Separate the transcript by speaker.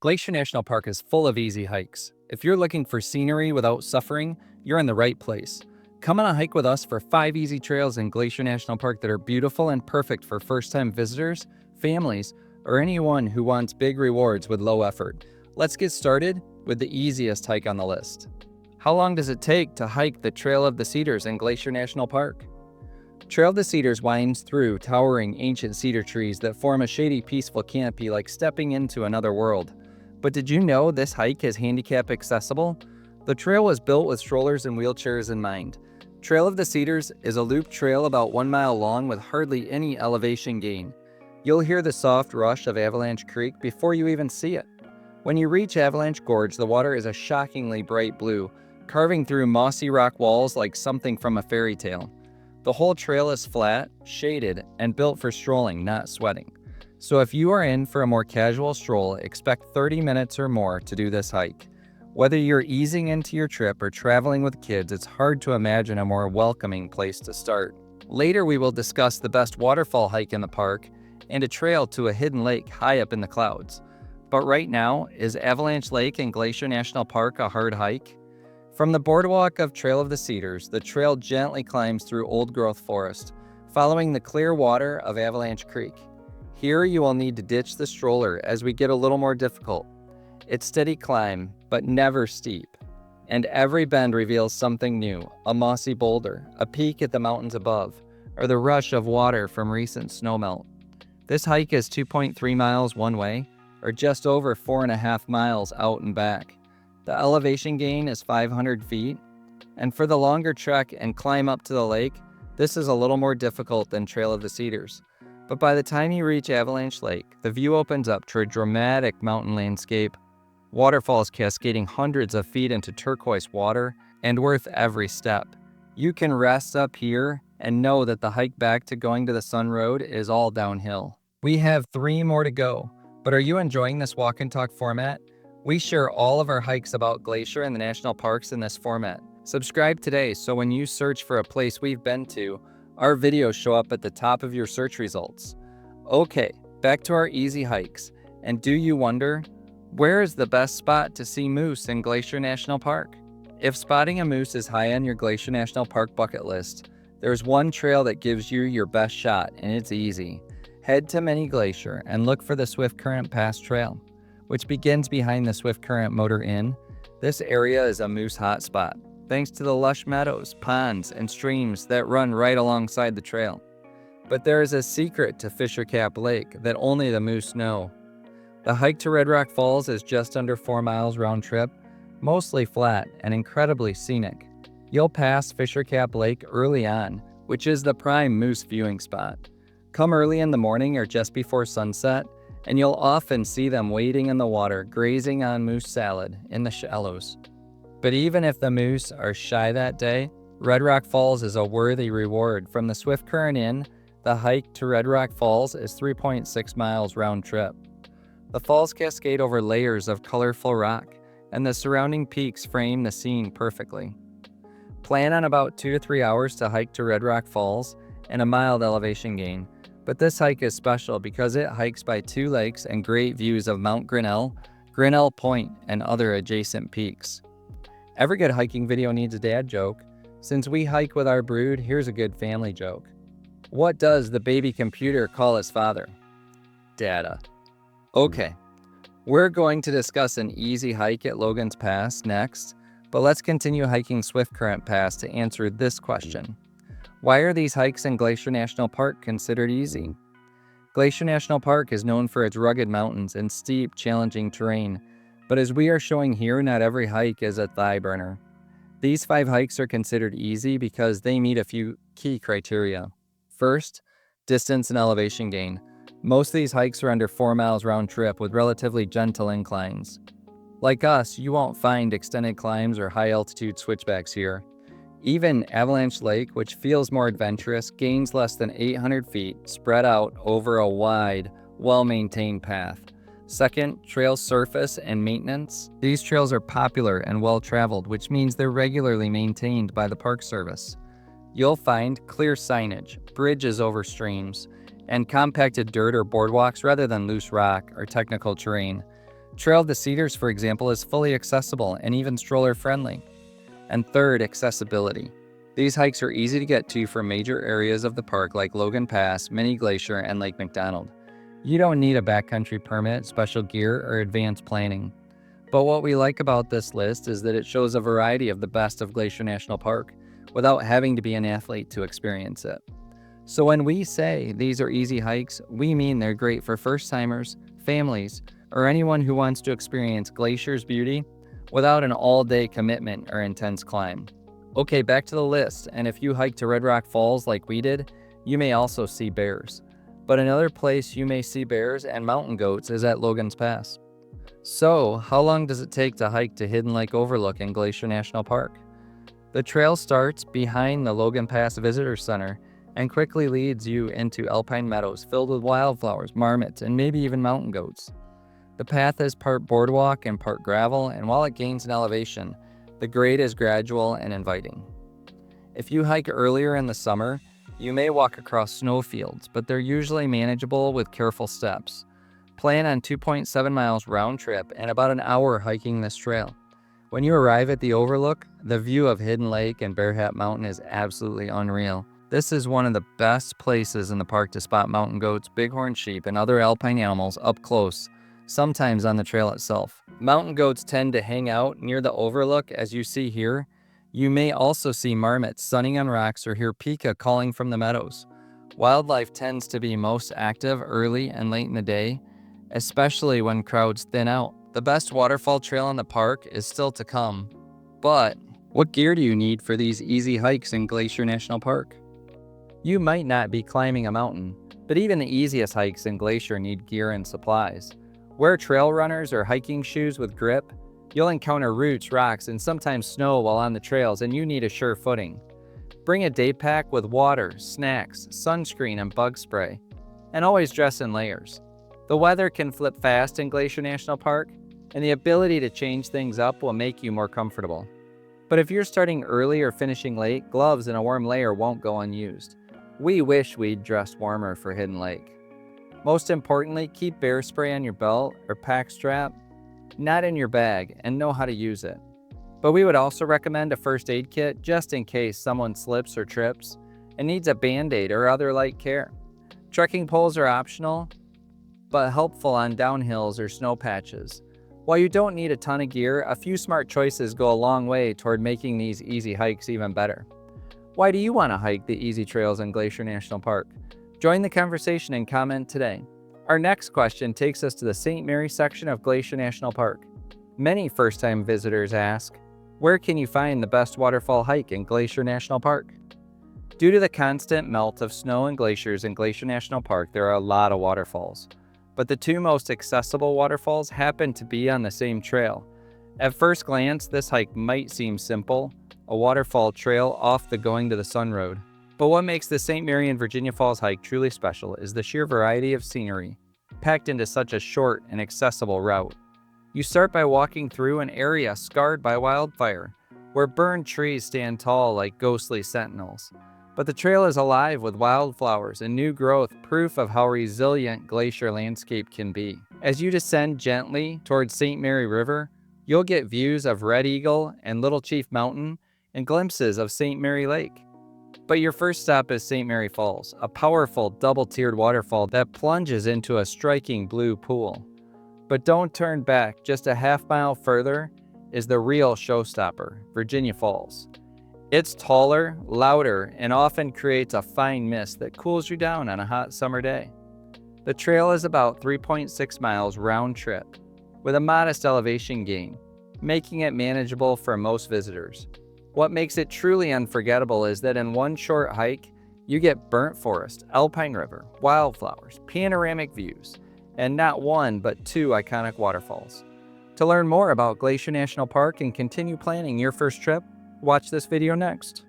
Speaker 1: Glacier National Park is full of easy hikes. If you're looking for scenery without suffering, you're in the right place. Come on a hike with us for 5 easy trails in Glacier National Park that are beautiful and perfect for first-time visitors, families, or anyone who wants big rewards with low effort. Let's get started with the easiest hike on the list. How long does it take to hike the Trail of the Cedars in Glacier National Park? Trail of the Cedars winds through towering ancient cedar trees that form a shady, peaceful canopy like stepping into another world. But did you know this hike is handicap accessible? The trail was built with strollers and wheelchairs in mind. Trail of the Cedars is a loop trail about 1 mile long with hardly any elevation gain. You'll hear the soft rush of Avalanche Creek before you even see it. When you reach Avalanche Gorge, the water is a shockingly bright blue, carving through mossy rock walls like something from a fairy tale. The whole trail is flat, shaded, and built for strolling, not sweating. So if you are in for a more casual stroll, expect 30 minutes or more to do this hike. Whether you're easing into your trip or traveling with kids, it's hard to imagine a more welcoming place to start. Later, we will discuss the best waterfall hike in the park and a trail to a hidden lake high up in the clouds. But right now, is Avalanche Lake in Glacier National Park a hard hike? From the boardwalk of Trail of the Cedars, the trail gently climbs through old-growth forest, following the clear water of Avalanche Creek. Here you will need to ditch the stroller as we get a little more difficult. It's steady climb, but never steep. And every bend reveals something new, a mossy boulder, a peak at the mountains above, or the rush of water from recent snowmelt. This hike is 2.3 miles one way, or just over 4.5 miles out and back. The elevation gain is 500 feet, and for the longer trek and climb up to the lake, this is a little more difficult than Trail of the Cedars. But by the time you reach Avalanche Lake, the view opens up to a dramatic mountain landscape, waterfalls cascading hundreds of feet into turquoise water, and worth every step. You can rest up here and know that the hike back to going to the Sun Road is all downhill. We have 3 more to go, but are you enjoying this walk and talk format? We share all of our hikes about Glacier and the national parks in this format. Subscribe today so when you search for a place we've been to, our videos show up at the top of your search results. Okay, back to our easy hikes. And do you wonder, where is the best spot to see moose in Glacier National Park? If spotting a moose is high on your Glacier National Park bucket list, there's one trail that gives you your best shot, and it's easy. Head to Many Glacier and look for the Swiftcurrent Pass Trail, which begins behind the Swiftcurrent Motor Inn. This area is a moose hotspot, thanks to the lush meadows, ponds, and streams that run right alongside the trail. But there is a secret to Fishercap Lake that only the moose know. The hike to Redrock Falls is just under 4 miles round trip, mostly flat and incredibly scenic. You'll pass Fishercap Lake early on, which is the prime moose viewing spot. Come early in the morning or just before sunset, and you'll often see them wading in the water, grazing on moose salad in the shallows. But even if the moose are shy that day, Redrock Falls is a worthy reward. From the Swiftcurrent Inn, the hike to Redrock Falls is 3.6 miles round trip. The falls cascade over layers of colorful rock, and the surrounding peaks frame the scene perfectly. Plan on about 2 to 3 hours to hike to Redrock Falls and a mild elevation gain. But this hike is special because it hikes by 2 lakes and great views of Mount Grinnell, Grinnell Point, and other adjacent peaks. Every good hiking video needs a dad joke. Since we hike with our brood, here's a good family joke. What does the baby computer call his father? Dada. Okay, we're going to discuss an easy hike at Logan's Pass next, but let's continue hiking Swiftcurrent Pass to answer this question. Why are these hikes in Glacier National Park considered easy? Glacier National Park is known for its rugged mountains and steep, challenging terrain, but as we are showing here, not every hike is a thigh burner. These 5 hikes are considered easy because they meet a few key criteria. First, distance and elevation gain. Most of these hikes are under 4 miles round trip with relatively gentle inclines. Like us, you won't find extended climbs or high altitude switchbacks here. Even Avalanche Lake, which feels more adventurous, gains less than 800 feet spread out over a wide, well-maintained path. Second, trail surface and maintenance. These trails are popular and well-traveled, which means they're regularly maintained by the Park Service. You'll find clear signage, bridges over streams, and compacted dirt or boardwalks rather than loose rock or technical terrain. Trail to Cedars, for example, is fully accessible and even stroller friendly. And third, accessibility. These hikes are easy to get to from major areas of the park like Logan Pass, Many Glacier, and Lake McDonald. You don't need a backcountry permit, special gear, or advanced planning. But what we like about this list is that it shows a variety of the best of Glacier National Park without having to be an athlete to experience it. So when we say these are easy hikes, we mean they're great for first-timers, families, or anyone who wants to experience Glacier's beauty without an all-day commitment or intense climb. Okay, back to the list, and if you hike to Redrock Falls like we did, you may also see bears. But another place you may see bears and mountain goats is at Logan's Pass. So, how long does it take to hike to Hidden Lake Overlook in Glacier National Park? The trail starts behind the Logan Pass Visitor Center and quickly leads you into alpine meadows filled with wildflowers, marmots, and maybe even mountain goats. The path is part boardwalk and part gravel, and while it gains in elevation, the grade is gradual and inviting. If you hike earlier in the summer, you may walk across snowfields, but they're usually manageable with careful steps. Plan on 2.7 miles round trip and about an hour hiking this trail. When you arrive at the Overlook, the view of Hidden Lake and Bear Hat Mountain is absolutely unreal. This is one of the best places in the park to spot mountain goats, bighorn sheep, and other alpine animals up close, sometimes on the trail itself. Mountain goats tend to hang out near the Overlook, as you see here. You may also see marmots sunning on rocks or hear pika calling from the meadows. Wildlife tends to be most active early and late in the day, especially when crowds thin out. The best waterfall trail in the park is still to come. But what gear do you need for these easy hikes in Glacier National Park? You might not be climbing a mountain, but even the easiest hikes in Glacier need gear and supplies. Wear trail runners or hiking shoes with grip. You'll encounter roots, rocks, and sometimes snow while on the trails, and you need a sure footing. Bring a day pack with water, snacks, sunscreen, and bug spray. And always dress in layers. The weather can flip fast in Glacier National Park, and the ability to change things up will make you more comfortable. But if you're starting early or finishing late, gloves and a warm layer won't go unused. We wish we'd dressed warmer for Hidden Lake. Most importantly, keep bear spray on your belt or pack strap, not in your bag, and know how to use it. But we would also recommend a first aid kit just in case someone slips or trips and needs a band-aid or other light care. Trekking poles are optional, but helpful on downhills or snow patches. While you don't need a ton of gear, a few smart choices go a long way toward making these easy hikes even better. Why do you want to hike the easy trails in Glacier National Park? Join the conversation and comment today. Our next question takes us to the St. Mary section of Glacier National Park. Many first-time visitors ask, where can you find the best waterfall hike in Glacier National Park? Due to the constant melt of snow and glaciers in Glacier National Park, there are a lot of waterfalls. But the two most accessible waterfalls happen to be on the same trail. At first glance, this hike might seem simple, a waterfall trail off the Going to the Sun Road. But what makes the St. Mary and Virginia Falls hike truly special is the sheer variety of scenery, packed into such a short and accessible route. You start by walking through an area scarred by wildfire, where burned trees stand tall like ghostly sentinels. But the trail is alive with wildflowers and new growth, proof of how resilient glacier landscape can be. As you descend gently towards St. Mary River, you'll get views of Red Eagle and Little Chief Mountain and glimpses of St. Mary Lake. But your first stop is St. Mary Falls, a powerful double-tiered waterfall that plunges into a striking blue pool. But don't turn back, just a half mile further is the real showstopper, Virginia Falls. It's taller, louder, and often creates a fine mist that cools you down on a hot summer day. The trail is about 3.6 miles round trip, with a modest elevation gain, making it manageable for most visitors. What makes it truly unforgettable is that in one short hike, you get burnt forest, alpine river, wildflowers, panoramic views, and not one but two iconic waterfalls. To learn more about Glacier National Park and continue planning your first trip, watch this video next.